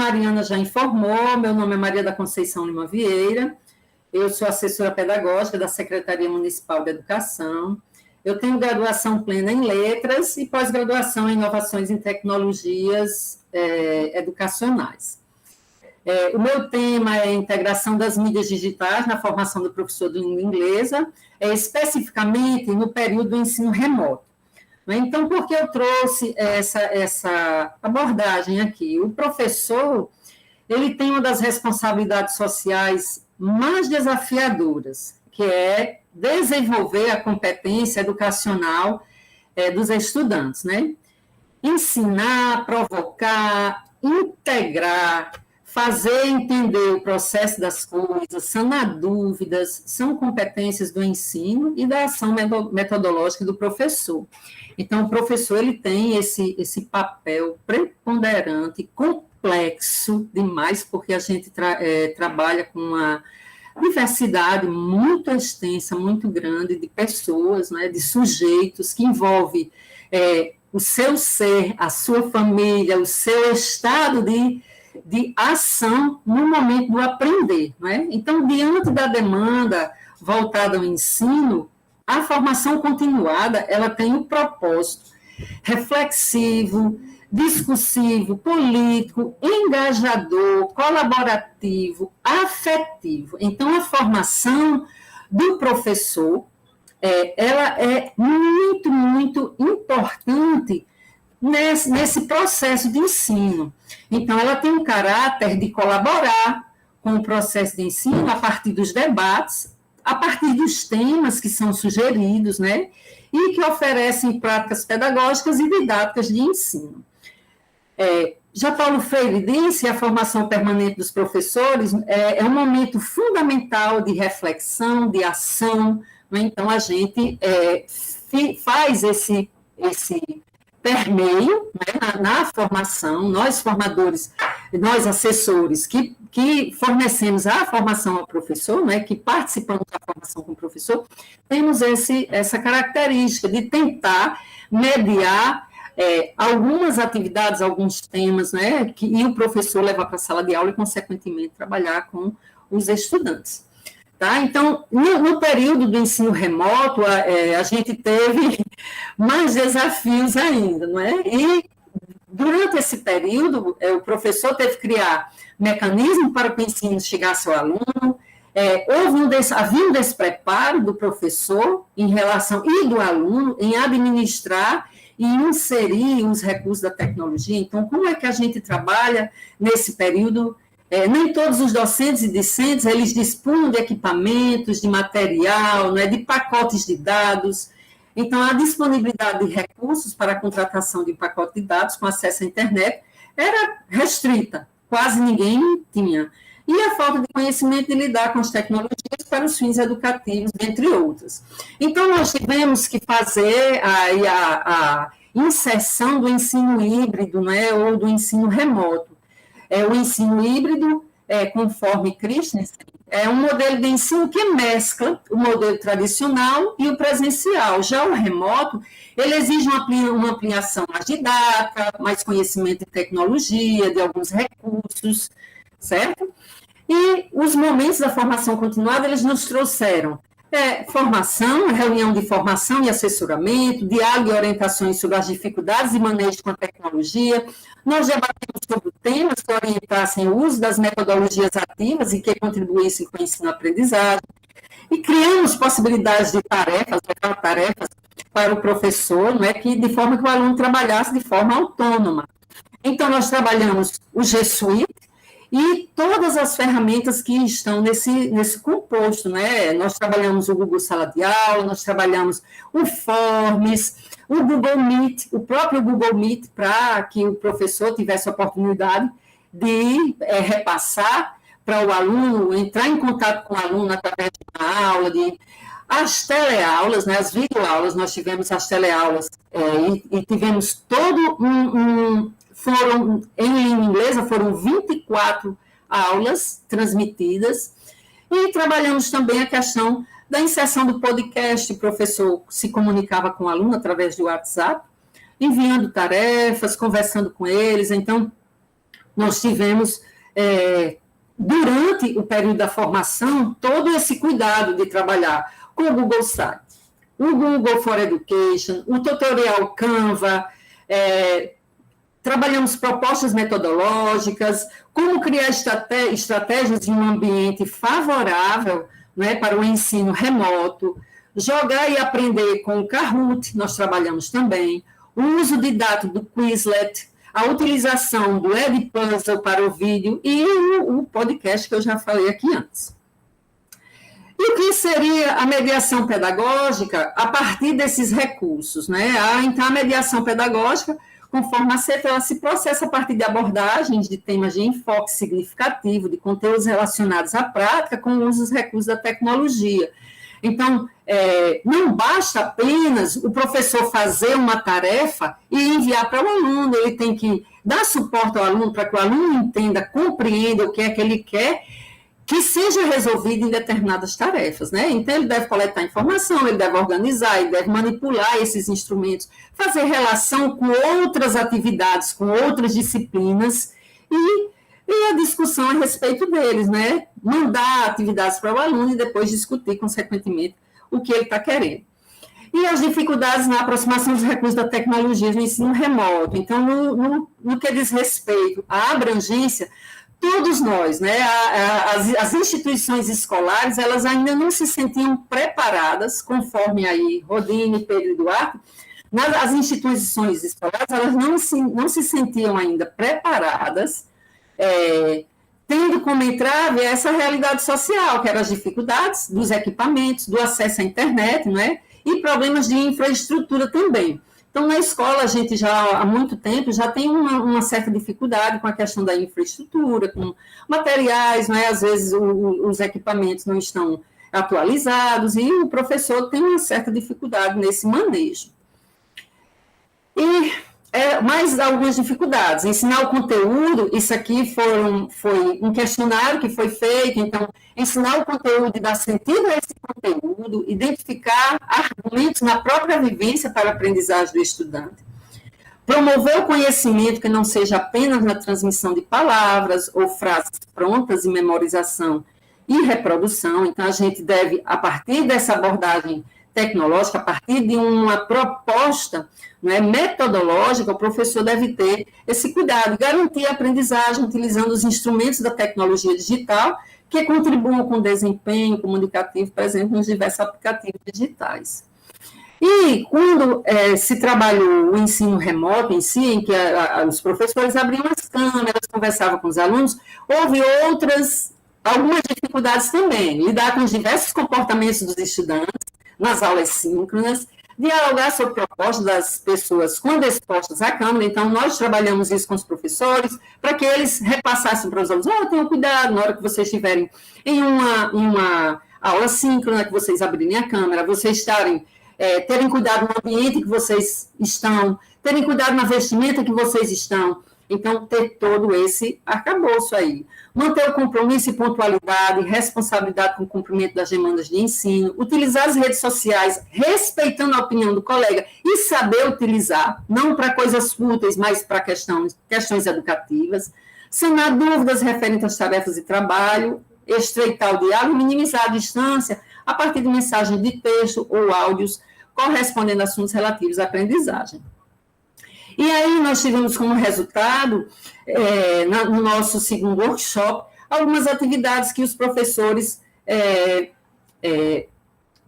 Mariana já informou, meu nome é Maria da Conceição Lima Vieira, eu sou assessora pedagógica da Secretaria Municipal de Educação, eu tenho graduação plena em letras e pós-graduação em inovações em tecnologias educacionais. O meu tema é a integração das mídias digitais na formação do professor de língua inglesa, especificamente no período do ensino remoto. Então, por que eu trouxe essa abordagem aqui? O professor, ele tem uma das responsabilidades sociais mais desafiadoras, que é desenvolver a competência educacional dos estudantes, né? Ensinar, provocar, integrar, fazer entender o processo das coisas, sanar dúvidas, são competências do ensino e da ação metodológica do professor. Então, o professor ele tem esse papel preponderante, complexo demais, porque a gente trabalha com uma diversidade muito extensa, muito grande de pessoas, né, de sujeitos, que envolve o seu ser, a sua família, o seu estado de ação no momento do aprender. Não é? Então, diante da demanda voltada ao ensino, a formação continuada ela tem um propósito reflexivo, discursivo, político, engajador, colaborativo, afetivo. Então, a formação do professor ela é muito, muito importante nesse processo de ensino. Então, ela tem um caráter de colaborar com o processo de ensino a partir dos debates, a partir dos temas que são sugeridos, né, e que oferecem práticas pedagógicas e didáticas de ensino. Já Paulo Freire disse, a formação permanente dos professores é um momento fundamental de reflexão, de ação, né? Então, a gente faz esse permeio, né, na formação, nós formadores, nós assessores que fornecemos a formação ao professor, né, que participamos da formação com o professor, temos essa característica de tentar mediar algumas atividades, alguns temas, né, e o professor levar para a sala de aula e, consequentemente, trabalhar com os estudantes. Tá? Então, no período do ensino remoto, a gente teve mais desafios ainda, não é? E, durante esse período, o professor teve que criar mecanismos para que o ensino chegasse ao aluno, havia um despreparo do professor em relação, e do aluno, em administrar e inserir os recursos da tecnologia. Então, como é que a gente trabalha nesse período? Nem todos os docentes e discentes, eles dispunham de equipamentos, de material, né, de pacotes de dados. Então, a disponibilidade de recursos para a contratação de pacote de dados com acesso à internet era restrita, quase ninguém tinha. E a falta de conhecimento de lidar com as tecnologias para os fins educativos, entre outras. Então, nós tivemos que fazer a inserção do ensino híbrido, né, ou do ensino remoto. O ensino híbrido, conforme Christensen, é um modelo de ensino que mescla o modelo tradicional e o presencial. Já o remoto, ele exige uma ampliação mais didática, mais conhecimento de tecnologia, de alguns recursos, certo? E os momentos da formação continuada, eles nos trouxeram formação, reunião de formação e assessoramento, diálogo e orientações sobre as dificuldades de manejo com a tecnologia. Nós debatemos sobre temas que orientassem o uso das metodologias ativas e que contribuíssem com o ensino-aprendizagem. E criamos possibilidades de tarefas para o professor, né, de forma que o aluno trabalhasse de forma autônoma. Então, nós trabalhamos o G Suite, e todas as ferramentas que estão nesse composto, né? Nós trabalhamos o Google Sala de Aula, nós trabalhamos o Forms, o Google Meet, o próprio Google Meet, para que o professor tivesse a oportunidade de repassar para o aluno, entrar em contato com o aluno através de uma aula, as teleaulas, né, as videoaulas, nós tivemos as teleaulas e tivemos todo foram, em língua inglesa, foram 24 aulas transmitidas, e trabalhamos também a questão da inserção do podcast. O professor se comunicava com o aluno através do WhatsApp, enviando tarefas, conversando com eles. Então, nós tivemos, durante o período da formação, todo esse cuidado de trabalhar com o Google Site, o Google for Education, o tutorial Canva, trabalhamos propostas metodológicas, como criar estratégias em um ambiente favorável, né, para o ensino remoto, jogar e aprender com o Kahoot, nós trabalhamos também, o uso didático do Quizlet, a utilização do Edpuzzle para o vídeo e o podcast que eu já falei aqui antes. E o que seria a mediação pedagógica a partir desses recursos, né? Então, a mediação pedagógica, conforme a CETA, ela se processa a partir de abordagens de temas de enfoque significativo, de conteúdos relacionados à prática, com o uso dos recursos da tecnologia. Então, não basta apenas o professor fazer uma tarefa e enviar para o aluno, ele tem que dar suporte ao aluno para que o aluno entenda, compreenda o que é que ele quer, que seja resolvido em determinadas tarefas, né? Então, ele deve coletar informação, ele deve organizar, ele deve manipular esses instrumentos, fazer relação com outras atividades, com outras disciplinas, e a discussão a respeito deles, né? Mandar atividades para o aluno e depois discutir, consequentemente, o que ele está querendo. E as dificuldades na aproximação dos recursos da tecnologia no ensino remoto. Então, no que diz respeito à abrangência, todos nós, né, as instituições escolares, elas ainda não se sentiam preparadas, conforme aí Rodine, Pedro e Duarte, as instituições escolares, elas não se sentiam ainda preparadas, tendo como entrave essa realidade social, que eram as dificuldades dos equipamentos, do acesso à internet, não é? E problemas de infraestrutura também. Então, na escola, a gente já, há muito tempo, já tem uma certa dificuldade com a questão da infraestrutura, com materiais, né? Às vezes os equipamentos não estão atualizados e o professor tem uma certa dificuldade nesse manejo. E mais algumas dificuldades. Ensinar o conteúdo, isso aqui foi um questionário que foi feito, então, ensinar o conteúdo e dar sentido a esse conteúdo, identificar argumentos na própria vivência para a aprendizagem do estudante. Promover o conhecimento que não seja apenas na transmissão de palavras ou frases prontas e memorização e reprodução. Então, a gente deve, a partir dessa abordagem tecnológica, a partir de uma proposta, né, metodológica, o professor deve ter esse cuidado, garantir a aprendizagem utilizando os instrumentos da tecnologia digital que contribuam com o desempenho comunicativo, por exemplo, nos diversos aplicativos digitais. E quando se trabalhou o ensino remoto em si, em que os professores abriam as câmeras, conversavam com os alunos, houve algumas dificuldades também, lidar com os diversos comportamentos dos estudantes nas aulas síncronas, dialogar sobre propostas das pessoas quando expostas à câmera. Então, nós trabalhamos isso com os professores, para que eles repassassem para os alunos, tenham cuidado na hora que vocês estiverem em uma aula síncrona, que vocês abrirem a câmera, vocês terem cuidado no ambiente que vocês estão, terem cuidado na vestimenta que vocês estão. Então, ter todo esse arcabouço aí. Manter o compromisso e pontualidade, responsabilidade com o cumprimento das demandas de ensino, utilizar as redes sociais, respeitando a opinião do colega e saber utilizar, não para coisas fúteis, mas para questões educativas, sanar dúvidas referentes às tarefas de trabalho, estreitar o diálogo e minimizar a distância a partir de mensagens de texto ou áudios correspondendo a assuntos relativos à aprendizagem. E aí nós tivemos como resultado, no nosso segundo workshop, algumas atividades que os professores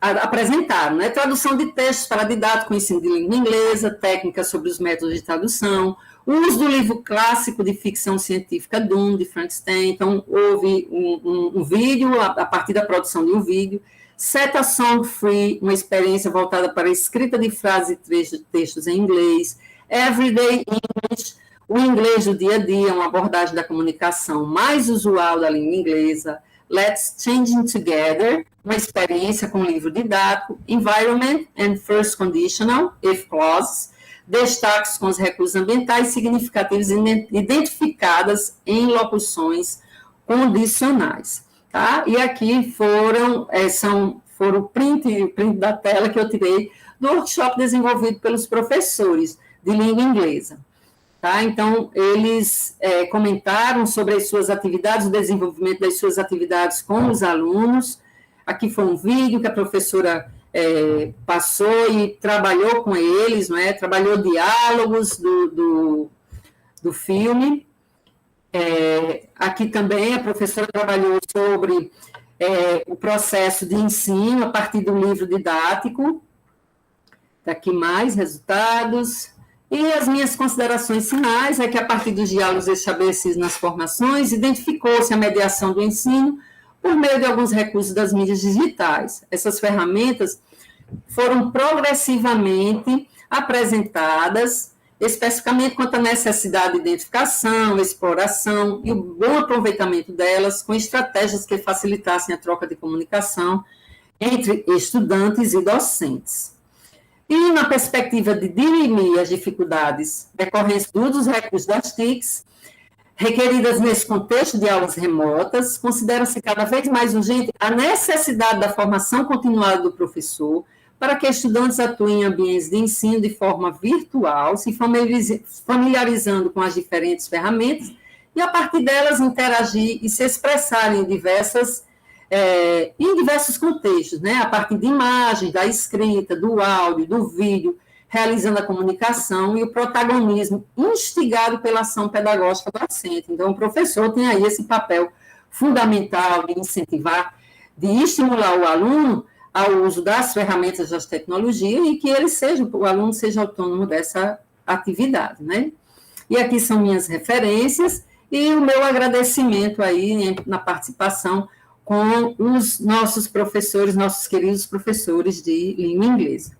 apresentaram, né? Tradução de textos para didático, ensino de língua inglesa, técnicas sobre os métodos de tradução, o uso do livro clássico de ficção científica Dune, de Frankenstein. Então, houve um vídeo, a partir da produção de um vídeo, Set a Song Free, uma experiência voltada para a escrita de frases e textos em inglês, Everyday English, o inglês do dia a dia, uma abordagem da comunicação mais usual da língua inglesa, Let's Changing Together, uma experiência com livro didático, Environment and First Conditional, if clauses, destaques com os recursos ambientais significativos identificadas em locuções condicionais. Tá? E aqui foram o print da tela que eu tirei do workshop desenvolvido pelos professores de língua inglesa. Tá? Então, eles comentaram sobre as suas atividades, o desenvolvimento das suas atividades com os alunos. Aqui foi um vídeo que a professora passou e trabalhou com eles, não é? Trabalhou diálogos do filme. Aqui também a professora trabalhou sobre o processo de ensino a partir do livro didático. Aqui mais resultados. E as minhas considerações finais é que, a partir dos diálogos estabelecidos nas formações, identificou-se a mediação do ensino por meio de alguns recursos das mídias digitais. Essas ferramentas foram progressivamente apresentadas, especificamente quanto à necessidade de identificação, exploração e o bom aproveitamento delas, com estratégias que facilitassem a troca de comunicação entre estudantes e docentes. E, na perspectiva de dirimir as dificuldades decorrentes dos recursos das TICs, requeridas nesse contexto de aulas remotas, considera-se cada vez mais urgente a necessidade da formação continuada do professor para que estudantes atuem em ambientes de ensino de forma virtual, se familiarizando com as diferentes ferramentas e, a partir delas, interagir e se expressarem em diversos contextos, né? A partir de imagens, da escrita, do áudio, do vídeo, realizando a comunicação e o protagonismo instigado pela ação pedagógica docente. Então, o professor tem aí esse papel fundamental de incentivar, de estimular o aluno ao uso das ferramentas das tecnologias e que o aluno seja autônomo dessa atividade, né? E aqui são minhas referências e o meu agradecimento aí na participação com os nossos professores, nossos queridos professores de língua inglesa.